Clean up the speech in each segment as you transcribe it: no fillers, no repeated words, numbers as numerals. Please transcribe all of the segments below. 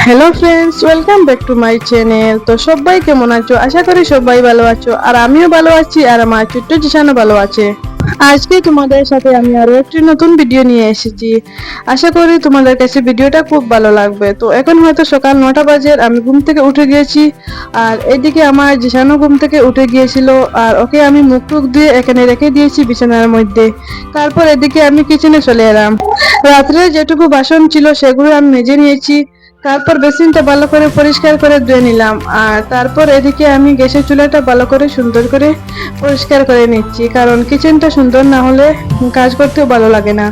Hello friends, welcome back to my channel. তো সবাই কেমন আছো? আশা করি সবাই ভালো আছো, আর আমিও ভালো আছি, আর আমার ছোট্ট জিশানও ভালো আছে। আজকে তোমাদের সাথে আমি আরো একটি নতুন ভিডিও নিয়ে এসেছি। আশা করি তোমাদের কাছে ভিডিওটা খুব ভালো লাগবে। তো এখন হয়তো সকাল 9টা বাজে, আমি ঘুম থেকে উঠে গিয়েছি, আর এদিকে আমার জিশানও ঘুম থেকে উঠে গিয়েছিল, আর ওকে আমি মুখ টুক দিয়ে এখানে রেখে দিয়েছি বিছানার মধ্যে। তারপর এদিকে আমি কিচেনে চলে এলাম। রাত্রে যেটুকু বাসন ছিল সেগুলো আমি মেজে নিয়েছি। তারপর বেসিনটা ভালো করে পরিষ্কার করে ধুয়ে নিলাম, আর তারপর এদিকে আমি গ্যাসের চুলাটা ভালো করে সুন্দর করে পরিষ্কার করে নিচ্ছি, কারণ কিচেনটা সুন্দর না হলে কাজ করতেও ভালো লাগে না,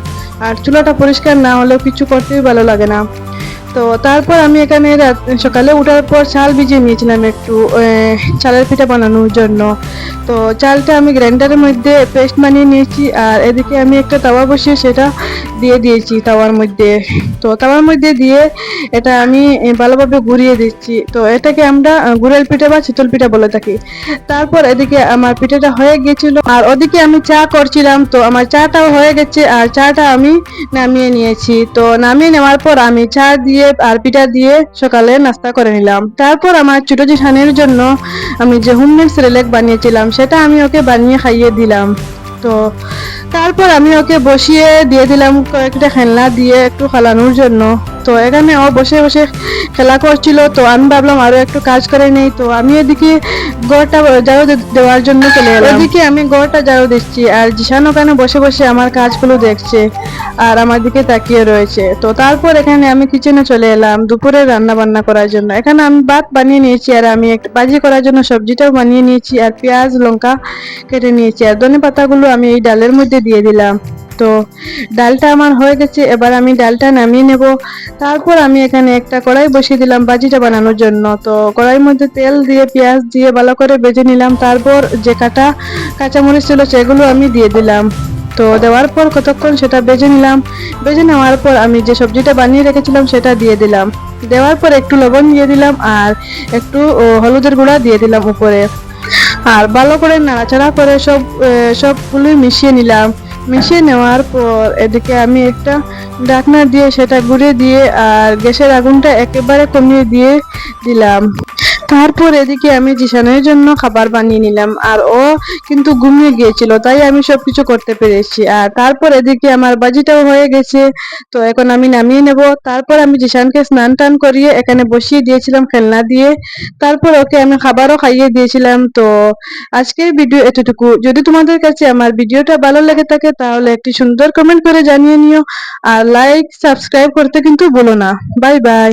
আর চুলাটা পরিষ্কার না হলেও কিছু করতেও ভালো লাগে না। তো তারপর আমি এখানে সকালে উঠার পর চাল ভিজিয়ে নিয়েছিলাম একটু চালের পিঠা বানানোর জন্য। তো চালটা আমি গ্রাইন্ডারের মধ্যে পেস্ট বানিয়ে নিয়েছি, আর এদিকে আমি একটা তাওয়া বসিয়ে সেটা দিয়ে দিয়েছি তাওয়ার মধ্যে। তো তাওয়ার মধ্যে দিয়ে এটা আমি ভালোভাবে ঘুরিয়ে দিচ্ছি। তো এটাকে আমরা গুড়ের পিঠা বা চিতল পিঠা বলে থাকি। তারপর এদিকে আমার পিঠাটা হয়ে গেছিল, আর ওদিকে আমি চা করছিলাম। তো আমার চাটাও হয়ে গেছে, আর চাটা আমি নামিয়ে নিয়েছি। তো নামিয়ে নেওয়ার পর আমি চা দিয়ে আর পিঠা দিয়ে সকালে নাস্তা করে নিলাম। তারপর আমার ছোট জিশানের জন্য আমি যে হোমমেড সেরেলেক বানিয়েছিলাম সেটা আমি ওকে বানিয়ে খাইয়ে দিলাম। তো তারপর আমি ওকে বসিয়ে দিয়ে দিলাম কয়েকটা খেলনা দিয়ে একটু খেলানোর জন্য। তো এখানে ও বসে বসে খেলা করছিল, তো আমি ভাবলাম আরো একটু কাজ করে নেই। তো আমি এদিকে ঘরটা ঝাড়ু দেওয়ার জন্য চলে এলাম। এদিকে আমি ঘরটা ঝাড়ু দিচ্ছি, আর জিশান ওখানে বসে বসে আমার কাজগুলো দেখছে আর আমার দিকে তাকিয়ে রয়েছে। তো তারপর এখানে আমি কিচেনে চলে এলাম দুপুরে রান্না বান্না করার জন্য। এখানে আমি ভাত বানিয়ে নিয়েছি, আর আমি একটা ভাজি করার জন্য সবজিটাও বানিয়ে নিয়েছি, আর পেঁয়াজ লঙ্কা কেটে নিয়েছি, আর ধনে পাতাগুলো আমি এই ডালের মধ্যে দিয়ে দিলাম। তো ডালটা আমার হয়ে গেছে, এবার আমি ডালটা নামিয়ে নেব। তারপর আমি এখানে একটা কড়াই বসিয়ে দিলাম ভাজিটা বানানোর জন্য। তো কড়াইয়ের মধ্যে তেল দিয়ে পেঁয়াজ দিয়ে ভালো করে ভেজে নিলাম। তারপর যে কাঁচামরিচ ছিল সেগুলো আমি দিয়ে দিলাম। তো দেওয়ার পর কতক্ষণ সেটা ভেজে নিলাম। ভেজে নেওয়ার পর আমি যে সবজিটা বানিয়ে রেখেছিলাম সেটা দিয়ে দিলাম। দেওয়ার পর একটু লবণ দিয়ে দিলাম, আর একটু হলুদের গুঁড়া দিয়ে দিলাম উপরে, আর ভালো করে নাড়াচাড়া করে সবগুলো মিশিয়ে নিলাম। মিশিয়ে নেওয়ার পর এদিকে আমি একটা ঢাকনা দিয়ে সেটা ঘুরে দিয়ে আর গ্যাসের আগুনটা একেবারে কমিয়ে দিয়ে দিলাম। তারপর এদিকে আমি জিশানের জন্য খাবার বানিয়ে নিলাম, আর ও কিন্তু ঘুমিয়ে গিয়েছিল, তাই আমি সবকিছু করতে পেরেছি। আর তারপর এদিকে আমার বাজিটাও হয়ে গেছে। তো এখন আমি নামিয়ে নেব। তারপর আমি জিশানকে স্নান টান করিয়ে এখানে বসিয়ে দিয়েছিলাম খেলনা দিয়ে। তারপর ওকে আমি খাবারও খাইয়ে দিয়েছিলাম। তো আজকের ভিডিও এতটুকু। যদি তোমাদের কাছে আমার ভিডিওটা ভালো লেগে থাকে তাহলে একটি সুন্দর কমেন্ট করে জানিয়ে নিও, আর লাইক সাবস্ক্রাইব করতে কিন্তু ভুলো না। Bye bye.